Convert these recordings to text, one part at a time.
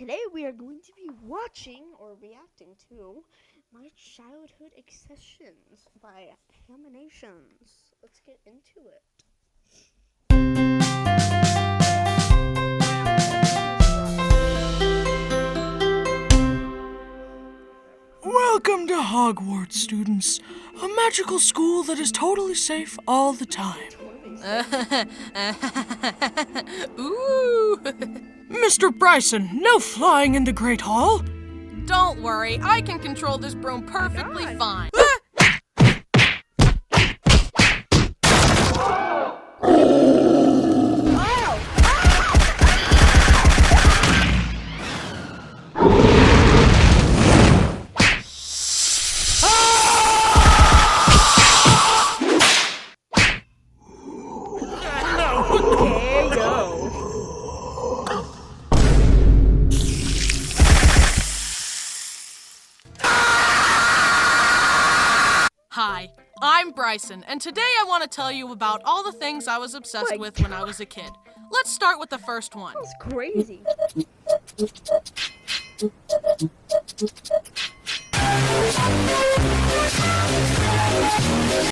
today we are going to be watching or reacting to my childhood obsessions by Haminations. Let's get into it. Welcome to Hogwarts, students. A magical school that is totally safe all the time. Ooh! Mr. Bryson, no flying in the Great Hall. Don't worry, I can control this broom perfectly fine. Hi, I'm Bryson, and today I want to tell you about all the things I was obsessed with when I was a kid. Let's start with the first one. That's crazy.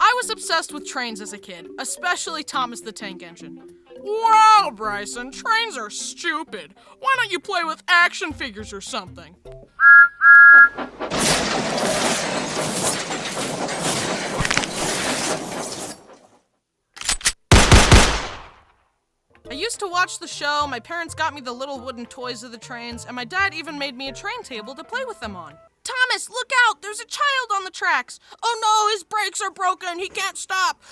I was obsessed with trains as a kid, especially Thomas the Tank Engine. Wow, Bryson, trains are stupid. Why don't you play with action figures or something? I used to watch the show, my parents got me the little wooden toys of the trains, and my dad even made me a train table to play with them on. Thomas, look out! There's a child on the tracks! Oh no, his brakes are broken! He can't stop!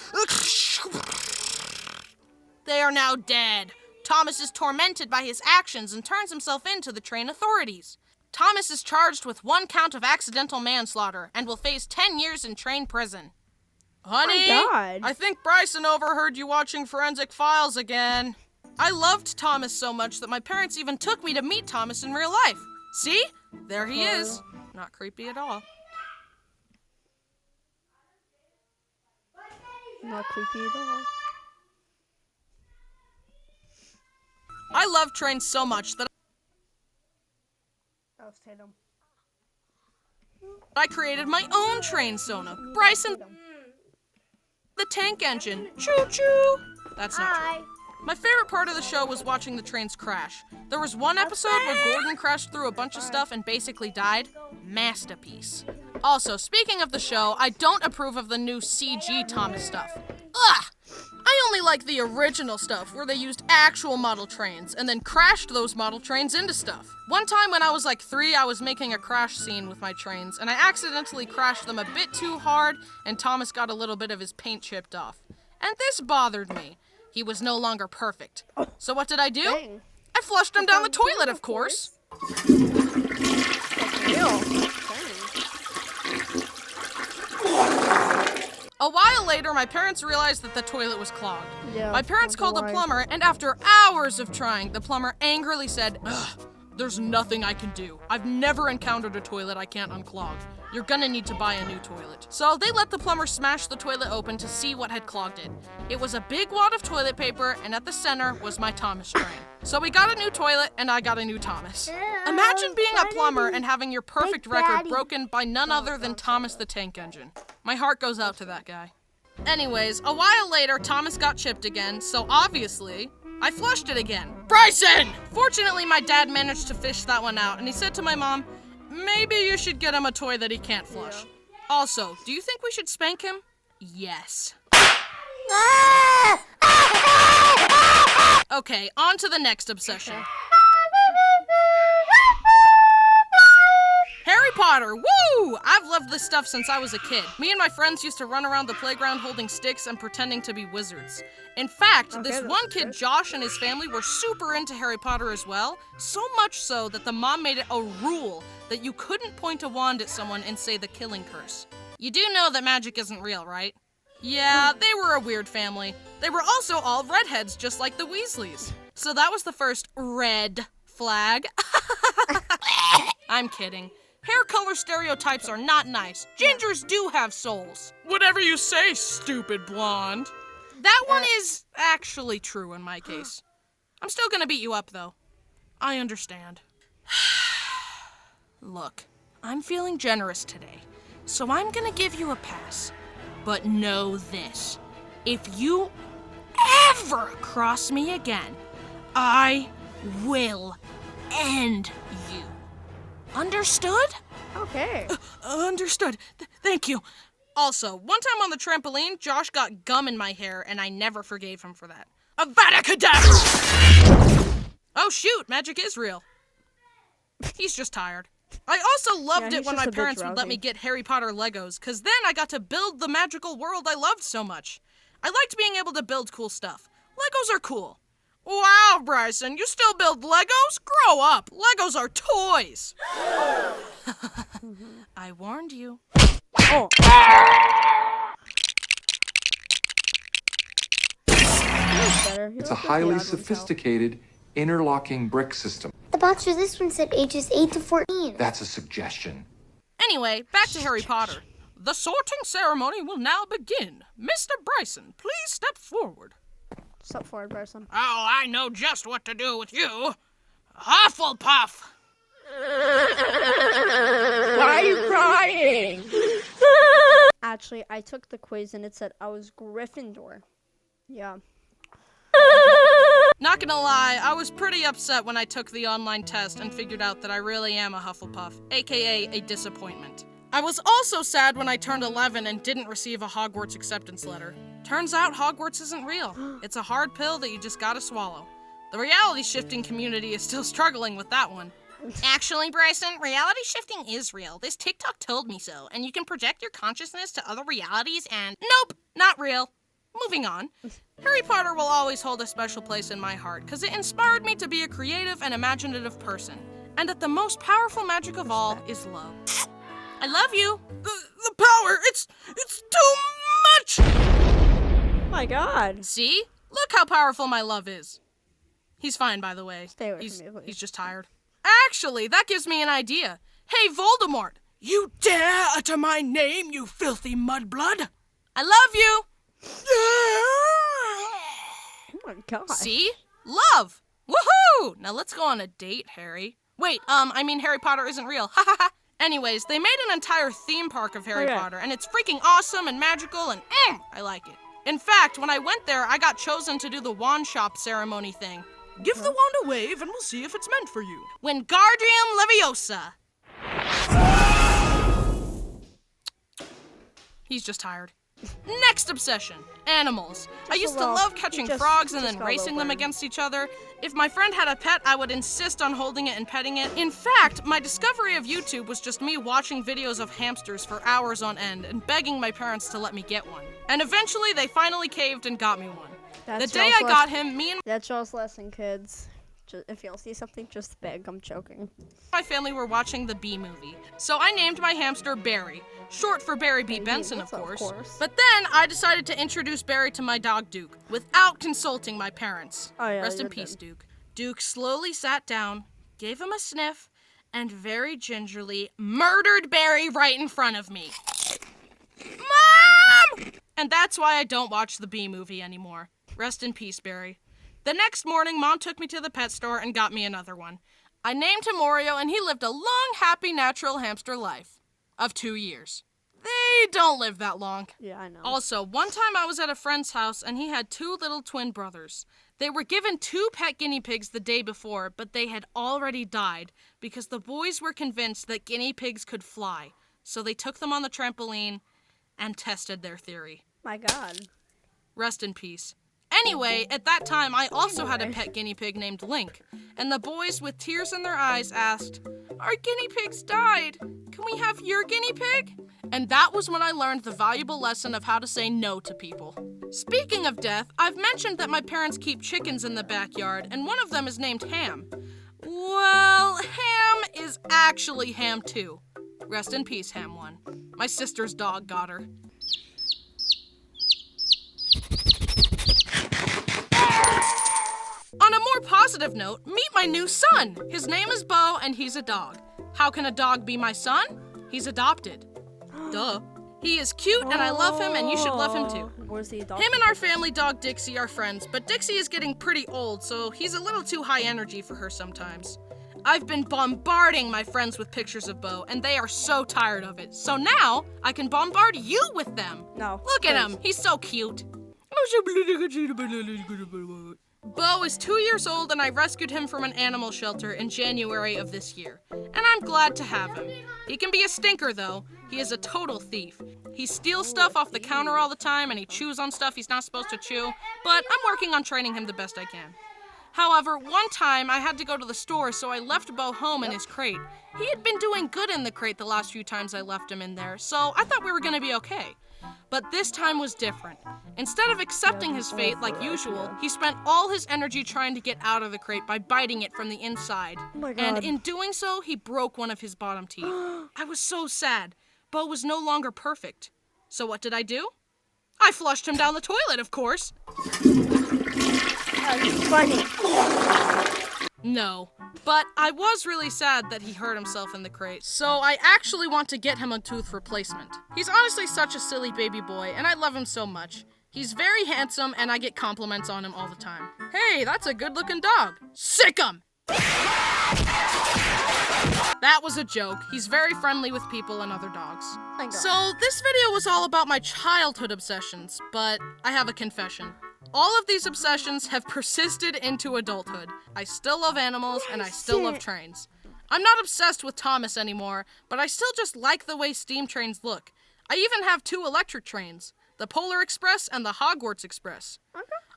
They are now dead. Thomas is tormented by his actions and turns himself in to the train authorities. Thomas is charged with 1 count of accidental manslaughter and will face 10 years in train prison. Honey, Oh my God. I think Bryson overheard you watching Forensic Files again. I loved Thomas so much that my parents even took me to meet Thomas in real life. See? There he is. Not creepy at all. Not creepy at all. I love trains so much that That was Tatum. I created my own train sona. Bryson the Tank Engine. Choo-choo! That's not true. My favorite part of the show was watching the trains crash. There was one episode where Gordon crashed through a bunch of stuff and basically died. Masterpiece. Also, speaking of the show, I don't approve of the new CG Thomas stuff. Ugh! I only like the original stuff where they used actual model trains and then crashed those model trains into stuff. One time when I was like 3, I was making a crash scene with my trains and I accidentally crashed them a bit too hard and Thomas got a little bit of his paint chipped off. And this bothered me. He was no longer perfect. So what did I do? Dang. I flushed him down the toilet, of course. A while later, my parents realized that the toilet was clogged. Yeah, My parents called a why. plumber, and after hours of trying, the plumber angrily said, "Ugh, there's nothing I can do. I've never encountered a toilet I can't unclog. You're gonna need to buy a new toilet." So they let the plumber smash the toilet open to see what had clogged it. It was a big wad of toilet paper, and at the center was my Thomas train. So we got a new toilet, and I got a new Thomas. Imagine being a plumber and having your perfect record broken by none other than Thomas the Tank Engine. My heart goes out to that guy. Anyways, a while later, Thomas got chipped again, so obviously, I flushed it again. Bryson! Fortunately, my dad managed to fish that one out, and he said to my mom, "Maybe you should get him a toy that he can't flush." Also, do you think we should spank him? Yes. Okay, on to the next obsession. Harry Potter, woo! I've loved this stuff since I was a kid. Me and my friends used to run around the playground holding sticks and pretending to be wizards. In fact, this that's one kid, good. Josh, and his family were super into Harry Potter as well, so much so that the mom made it a rule that you couldn't point a wand at someone and say the killing curse. You do know that magic isn't real, right? Yeah, they were a weird family. They were also all redheads, just like the Weasleys. So that was the first red flag. I'm kidding. Hair color stereotypes are not nice. Gingers do have souls. Whatever you say, stupid blonde. That one is actually true in my case. I'm still gonna beat you up, though. I understand. Look, I'm feeling generous today, so I'm gonna give you a pass. But know this. If you ever cross me again, I will end you. Understood? Okay. Understood. Thank you. Also, one time on the trampoline, Josh got gum in my hair, and I never forgave him for that. Avada Kedavra! Oh shoot, magic is real. He's just tired. I also loved Yeah, it when he's my just a bit parents would let me drowsy. get Harry Potter Legos, because then I got to build the magical world I loved so much. I liked being able to build cool stuff. Legos are cool. Wow, Bryson, you still build Legos? Grow up. Legos are toys. I warned you. Oh. Better. It's a highly sophisticated interlocking brick system. The box for this one said ages 8 to 14. That's a suggestion. Anyway, back to Harry Potter. The sorting ceremony will now begin. Mr. Bryson, please step forward. Step forward, Bryson. Oh, I know just what to do with you. Hufflepuff! Why are you crying? Actually, I took the quiz and it said I was Gryffindor. Yeah. Not gonna lie, I was pretty upset when I took the online test and figured out that I really am a Hufflepuff, aka a disappointment. I was also sad when I turned 11 and didn't receive a Hogwarts acceptance letter. Turns out Hogwarts isn't real. It's a hard pill that you just gotta swallow. The reality shifting community is still struggling with that one. Actually, Bryson, reality shifting is real. This TikTok told me so, and you can project your consciousness to other realities and... Nope, not real. Moving on. Harry Potter will always hold a special place in my heart, because it inspired me to be a creative and imaginative person. And that the most powerful magic of all is love. I love you. The power, it's too much! My God. See? Look how powerful my love is. He's fine, by the way. Stay away from me, please. He's just tired. Actually, that gives me an idea. Hey, Voldemort! You dare utter my name, you filthy mudblood? I love you! Oh my God. See? Love! Woohoo! Now let's go on a date, Harry. Wait, I mean Harry Potter isn't real. Ha ha ha. Anyways, they made an entire theme park of Harry Okay. Potter, and it's freaking awesome and magical, and I like it. In fact, when I went there, I got chosen to do the wand shop ceremony thing. Give the wand a wave and we'll see if it's meant for you. Wingardium Leviosa! He's just tired. Next obsession, animals. I used to love catching frogs and then racing them against each other. If my friend had a pet, I would insist on holding it and petting it. In fact, my discovery of YouTube was just me watching videos of hamsters for hours on end and begging my parents to let me get one. And eventually, they finally caved and got me one. The day I got him, me and That's y'all's lesson, kids. If y'all see something, just beg. I'm joking. my family were watching the Bee Movie. So I named my hamster Barry, short for Barry B. Benson, of course. But then I decided to introduce Barry to my dog Duke, without consulting my parents. Oh, yeah, Rest in you're peace, good. Duke. Duke slowly sat down, gave him a sniff, and very gingerly murdered Barry right in front of me. Mom! And that's why I don't watch the Bee Movie anymore. Rest in peace, Barry. The next morning, Mom took me to the pet store and got me another one. I named him Oreo, and he lived a long, happy, natural hamster life of 2 years. They don't live that long. Yeah, I know. Also, one time I was at a friend's house, and he had 2 little twin brothers. They were given 2 pet guinea pigs the day before, but they had already died because the boys were convinced that guinea pigs could fly. So they took them on the trampoline and tested their theory. My God. Rest in peace. Anyway, at that time, I also had a pet guinea pig named Link, and the boys with tears in their eyes asked, "Our guinea pigs died. Can we have your guinea pig?" And that was when I learned the valuable lesson of how to say no to people. Speaking of death, I've mentioned that my parents keep chickens in the backyard, and one of them is named Ham. Well, Ham is actually Ham 2. Rest in peace, Ham 1. My sister's dog got her. On a more positive note, meet my new son. His name is Bo, and he's a dog. How can a dog be my son? He's adopted. Duh. He is cute, and I love him, and you should love him too. Where's the dog? Him and our family dog Dixie are friends, but Dixie is getting pretty old, so he's a little too high energy for her sometimes. I've been bombarding my friends with pictures of Bo, and they are so tired of it. So now, I can bombard you with them. No. Look at him. He's so cute. Bo is 2 years old, and I rescued him from an animal shelter in January of this year. And I'm glad to have him. He can be a stinker, though. He is a total thief. He steals stuff off the counter all the time, and he chews on stuff he's not supposed to chew, but I'm working on training him the best I can. However, one time I had to go to the store, so I left Bo home in his crate. He had been doing good in the crate the last few times I left him in there, so I thought we were gonna be okay. But this time was different. Instead of accepting his fate like usual, he spent all his energy trying to get out of the crate by biting it from the inside. Oh my God. And in doing so, he broke one of his bottom teeth. I was so sad. Bo was no longer perfect. So what did I do? I flushed him down the toilet, of course. That's funny. No, but I was really sad that he hurt himself in the crate, so I actually want to get him a tooth replacement. He's honestly such a silly baby boy, and I love him so much. He's very handsome, and I get compliments on him all the time. Hey, that's a good-looking dog. Sick him! That was a joke. He's very friendly with people and other dogs. So this video was all about my childhood obsessions, but I have a confession. All of these obsessions have persisted into adulthood. I still love animals, and I still love trains. I'm not obsessed with Thomas anymore, but I still just like the way steam trains look. I even have 2 electric trains, the Polar Express and the Hogwarts Express.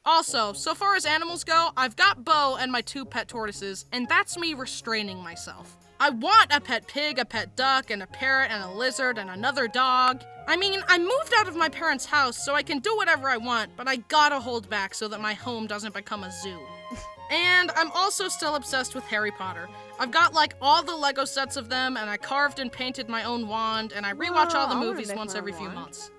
Also, so far as animals go, I've got Bo and my 2 pet tortoises, and that's me restraining myself. I want a pet pig, a pet duck, and a parrot, and a lizard, and another dog. I mean, I moved out of my parents' house, so I can do whatever I want, but I gotta hold back so that my home doesn't become a zoo. And I'm also still obsessed with Harry Potter. I've got like all the Lego sets of them, and I carved and painted my own wand, and I rewatch all the I wanna movies make once my every own few wand. months.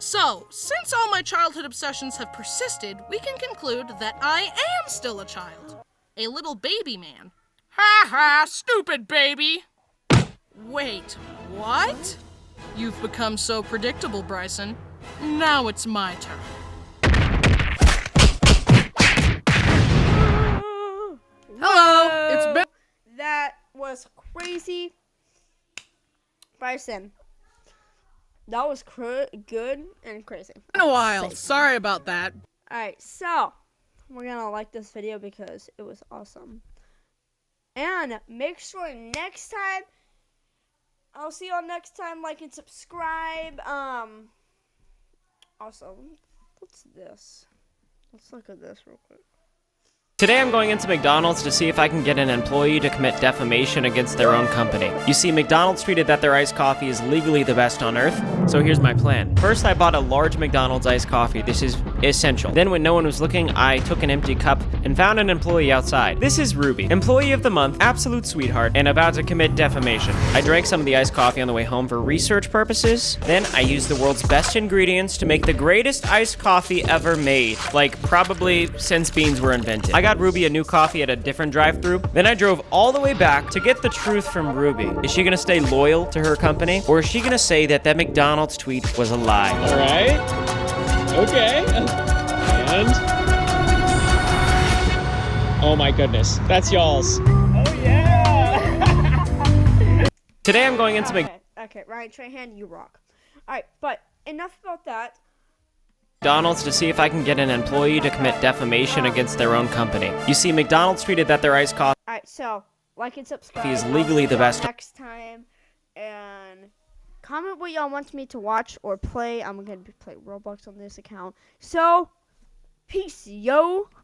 So, since all my childhood obsessions have persisted, we can conclude that I am still a child. A little baby man. Ha ha, stupid baby! Wait, what? You've become so predictable, Bryson. Now it's my turn. Hello, it's Ben. That was crazy. Bryson. That was good and crazy. Been a while. Sorry about that. Alright, so we're gonna like this video because it was awesome. And make sure next time, I'll see y'all next time. Like and subscribe. Also, what's this? Let's look at this real quick. Today I'm going into McDonald's to see if I can get an employee to commit defamation against their own company. You see, McDonald's tweeted that their iced coffee is legally the best on earth, so here's my plan. First, I bought a large McDonald's iced coffee. This is essential. Then when no one was looking, I took an empty cup and found an employee outside. This is Ruby, employee of the month, absolute sweetheart, and about to commit defamation. I drank some of the iced coffee on the way home for research purposes. Then I used the world's best ingredients to make the greatest iced coffee ever made, like probably since beans were invented. I got Ruby a new coffee at a different drive-thru. Then I drove all the way back to get the truth from Ruby. Is she gonna stay loyal to her company, or is she gonna say that that McDonald's tweet was a lie? All right. Okay. And oh my goodness, that's y'all's. Oh yeah. Today I'm going into Okay, Ryan Trahan, you rock. Alright, but enough about that. McDonald's to see if I can get an employee to commit defamation against their own company. You see, McDonald's tweeted that their iced coffee Alright, so like and subscribe. is legally the best. Next time, and comment what y'all want me to watch or play. I'm gonna play Roblox on this account. So, peace, yo.